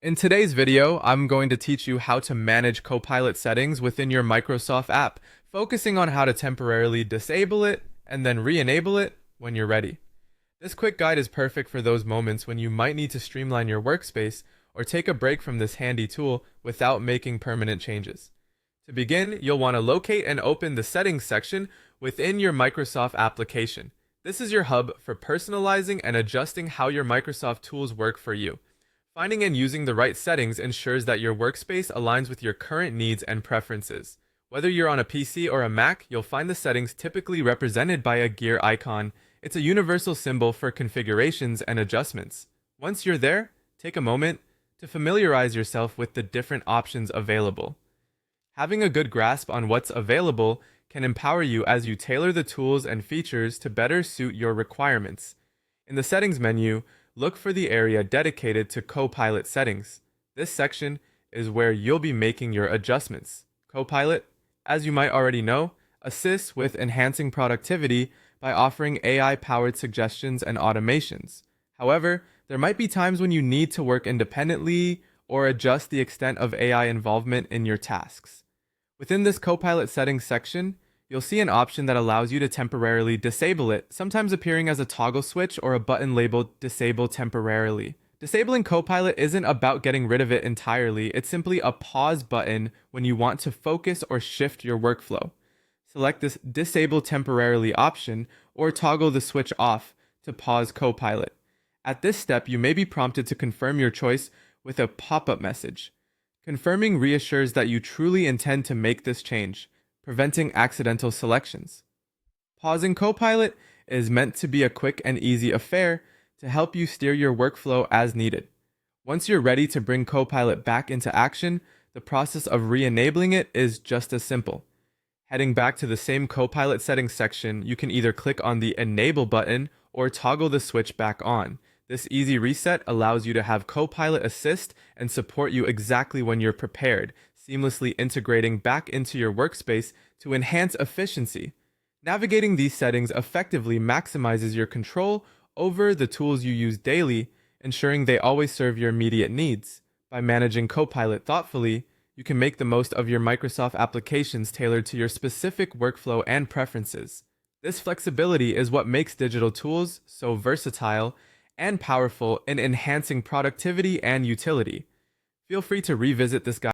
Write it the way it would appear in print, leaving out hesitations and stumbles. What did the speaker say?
In today's video, I'm going to teach you how to manage Copilot settings within your Microsoft app, focusing on how to temporarily disable it and then re-enable it when you're ready. This quick guide is perfect for those moments when you might need to streamline your workspace or take a break from this handy tool without making permanent changes. To begin, you'll want to locate and open the Settings section within your Microsoft application. This is your hub for personalizing and adjusting how your Microsoft tools work for you. Finding and using the right settings ensures that your workspace aligns with your current needs and preferences. Whether you're on a PC or a Mac, you'll find the settings typically represented by a gear icon. It's a universal symbol for configurations and adjustments. Once you're there, take a moment to familiarize yourself with the different options available. Having a good grasp on what's available can empower you as you tailor the tools and features to better suit your requirements. In the Settings menu, look for the area dedicated to Copilot settings. This section is where you'll be making your adjustments. Copilot, as you might already know, assists with enhancing productivity by offering AI-powered suggestions and automations. However, there might be times when you need to work independently or adjust the extent of AI involvement in your tasks. Within this Copilot settings section, you'll see an option that allows you to temporarily disable it, sometimes appearing as a toggle switch or a button labeled Disable Temporarily. Disabling Copilot isn't about getting rid of it entirely, it's simply a pause button when you want to focus or shift your workflow. Select this Disable Temporarily option or toggle the switch off to pause Copilot. At this step, you may be prompted to confirm your choice with a pop-up message. Confirming reassures that you truly intend to make this change, preventing accidental selections. Pausing Copilot is meant to be a quick and easy affair to help you steer your workflow as needed. Once you're ready to bring Copilot back into action, the process of re-enabling it is just as simple. Heading back to the same Copilot settings section, you can either click on the Enable button or toggle the switch back on. This easy reset allows you to have Copilot assist and support you exactly when you're prepared, seamlessly integrating back into your workspace to enhance efficiency. Navigating these settings effectively maximizes your control over the tools you use daily, ensuring they always serve your immediate needs. By managing Copilot thoughtfully, you can make the most of your Microsoft applications tailored to your specific workflow and preferences. This flexibility is what makes digital tools so versatile and powerful in enhancing productivity and utility. Feel free to revisit this guide